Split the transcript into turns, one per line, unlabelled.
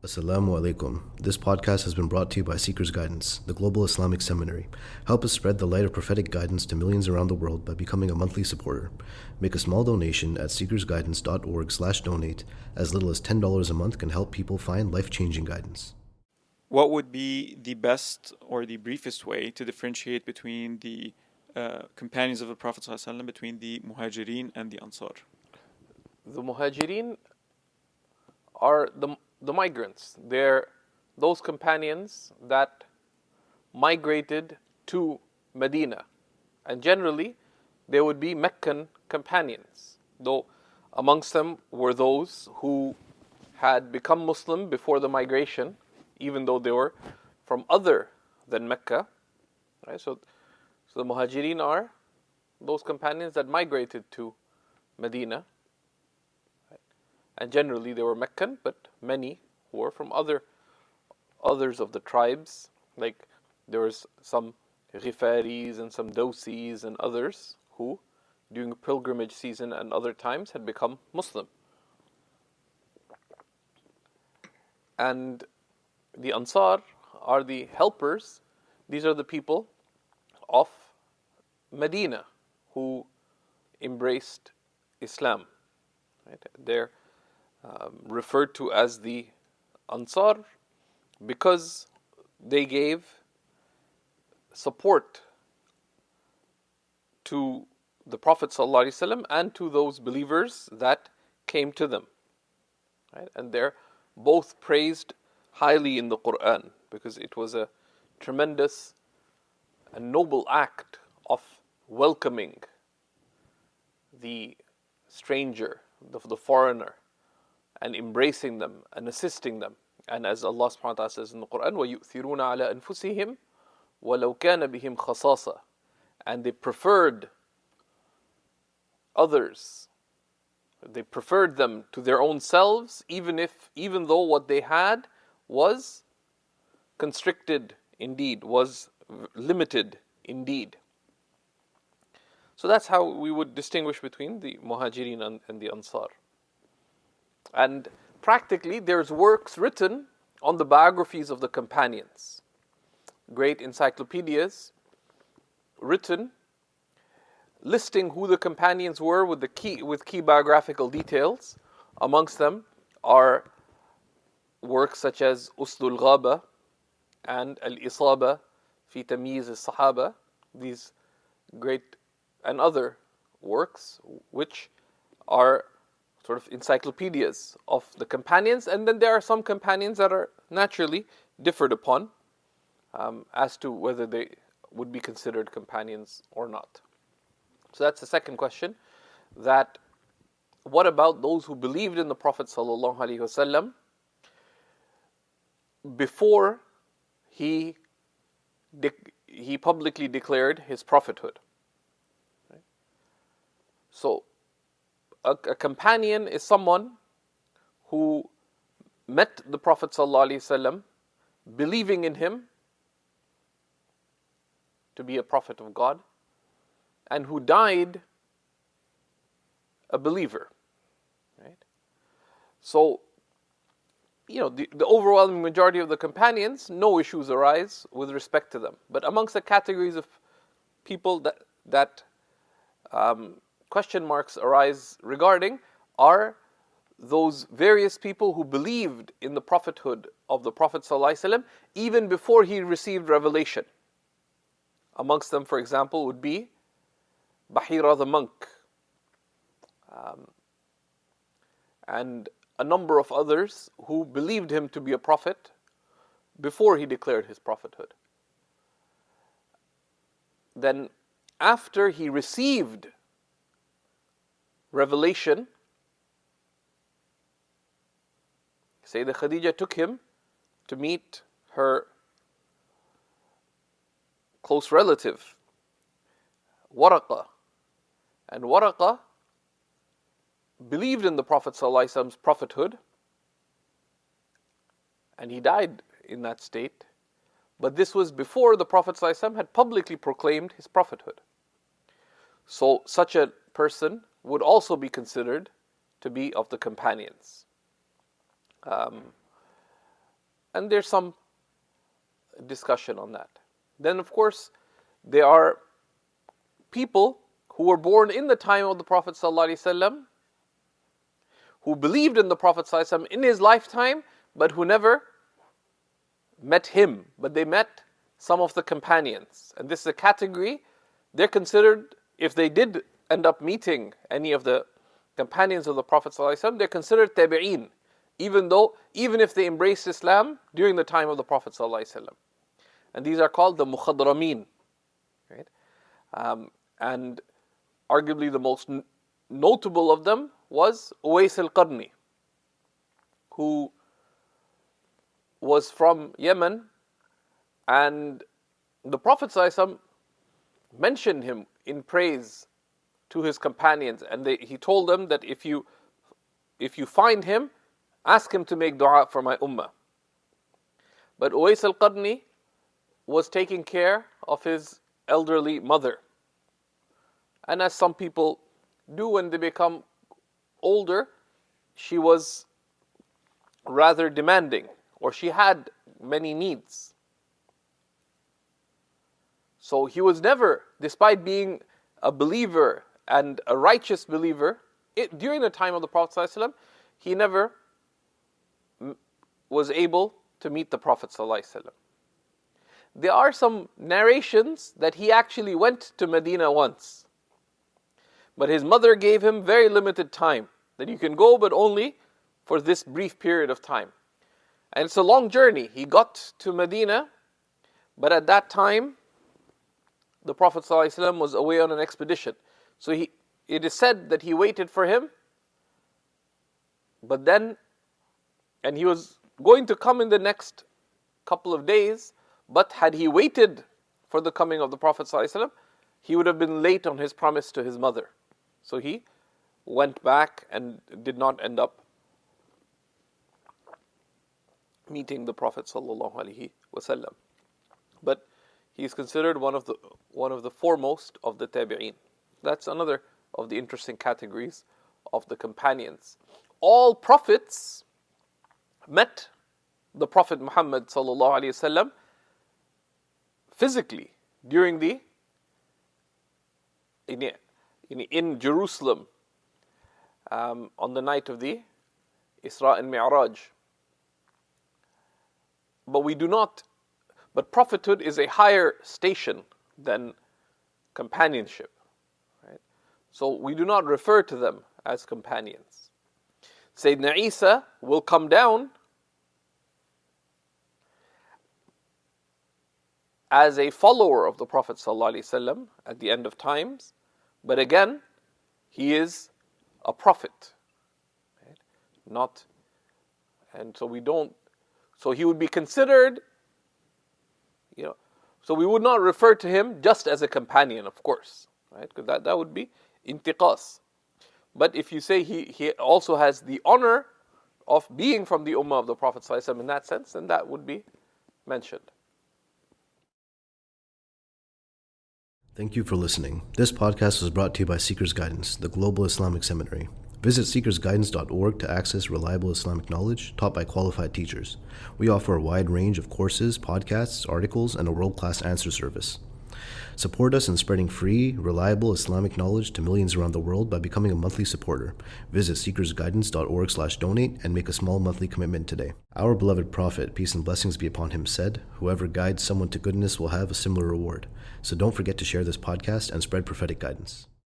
Assalamu alaikum. This podcast has been brought to you by SeekersGuidance, the global Islamic seminary. Help us spread the light of prophetic guidance to millions around the world by becoming a monthly supporter. Make a small donation at SeekersGuidance.org/donate. As little as $10 a month can help people find life-changing guidance.
What would be the best or the briefest way to differentiate between the companions of the Prophet ﷺ, between the Muhajirin and the Ansar?
The Muhajirin are the migrants. They're those companions that migrated to Medina. And generally, they would be Meccan companions. Though amongst them were those who had become Muslim before the migration, even though they were from other than Mecca. Right? So the Muhajirin are those companions that migrated to Medina. And generally they were Meccan, but many were from others of the tribes. Like there was some Ghifaris and some Dawsis and others who, during pilgrimage season and other times, had become Muslim. And the Ansar are the helpers. These are the people of Medina who embraced Islam. Right? They're referred to as the Ansar because they gave support to the Prophet ﷺ and to those believers that came to them. Right? And they're both praised highly in the Quran because it was a tremendous and noble act of welcoming the stranger, the foreigner, and embracing them and assisting them. And as Allah subhanahu wa ta'ala says in the Quran, وَيُؤْثِرُونَ عَلَىٰ أَنفُسِهِمْ وَلَوْ كَانَ بِهِمْ خَصَاصَةً. And they preferred others. They preferred them to their own selves, even though what they had was constricted indeed, was limited indeed. So that's how we would distinguish between the Muhajirin and the Ansar. And practically there's works written on the biographies of the companions. Great encyclopedias written listing who the companions were with key biographical details. Amongst them are works such as Usdul Ghaba and Al-Isaba fi Tamyiz al-Sahaba, these great and other works which are sort of encyclopedias of the companions. And then there are some companions that are naturally differed upon as to whether they would be considered companions or not. So that's the second question, that what about those who believed in the Prophet ﷺ before he publicly declared his prophethood? Right? So a companion is someone who met the Prophet ﷺ believing in him to be a prophet of God, and who died a believer. Right? So, the overwhelming majority of the companions, no issues arise with respect to them. But amongst the categories of people that question marks arise regarding are those various people who believed in the prophethood of the Prophet ﷺ even before he received revelation. Amongst them, for example, would be Bahira the monk, and a number of others who believed him to be a prophet before he declared his prophethood. Then, after he received revelation, Sayyidah Khadija took him to meet her close relative, Waraqa. And Waraqa believed in the Prophet ﷺ's prophethood, and he died in that state. But this was before the Prophet ﷺ had publicly proclaimed his prophethood. So such a person would also be considered to be of the companions. And there's some discussion on that. Then, of course, there are people who were born in the time of the Prophet ﷺ, who believed in the Prophet ﷺ in his lifetime, but who never met him, but they met some of the companions. And this is a category, they're considered, if they did end up meeting any of the companions of the Prophet ﷺ, they're considered tabi'een, even if they embraced Islam during the time of the Prophet ﷺ. And these are called the mukhadrameen. Right? And arguably the most notable of them was Uwais al-Qarni, who was from Yemen, and the Prophet ﷺ mentioned him in praise to his companions, and he told them that if you find him, ask him to make dua for my ummah. But Uwais al-Qarni was taking care of his elderly mother. And as some people do when they become older, she was rather demanding, or she had many needs. So he was never, despite being a believer and a righteous believer, during the time of the Prophet ﷺ, he never was able to meet the Prophet ﷺ. There are some narrations that he actually went to Medina once, but his mother gave him very limited time, that you can go but only for this brief period of time. And it's a long journey. He got to Medina, but at that time the Prophet ﷺ was away on an expedition. So it is said that he waited for him, and he was going to come in the next couple of days, but had he waited for the coming of the Prophet ﷺ, he would have been late on his promise to his mother. So he went back and did not end up meeting the Prophet ﷺ. But he is considered one of the foremost of the tabi'een. That's another of the interesting categories of the companions. All prophets met the Prophet Muhammad ﷺ physically during in Jerusalem on the night of the Isra and Mi'raj. But prophethood is a higher station than companionship. Right? So we do not refer to them as companions. Sayyidina Isa will come down as a follower of the Prophet ﷺ at the end of times, but again, he is a prophet. Right? So he would be considered, so we would not refer to him just as a companion, of course, right? Because that would be intiqas. But if you say he also has the honor of being from the ummah of the Prophet ﷺ in that sense, then that would be mentioned.
Thank you for listening. This podcast was brought to you by Seekers Guidance, the Global Islamic Seminary. Visit SeekersGuidance.org to access reliable Islamic knowledge taught by qualified teachers. We offer a wide range of courses, podcasts, articles, and a world-class answer service. Support us in spreading free, reliable Islamic knowledge to millions around the world by becoming a monthly supporter. Visit SeekersGuidance.org/donate and make a small monthly commitment today. Our beloved Prophet, peace and blessings be upon him, said, "Whoever guides someone to goodness will have a similar reward." So don't forget to share this podcast and spread prophetic guidance.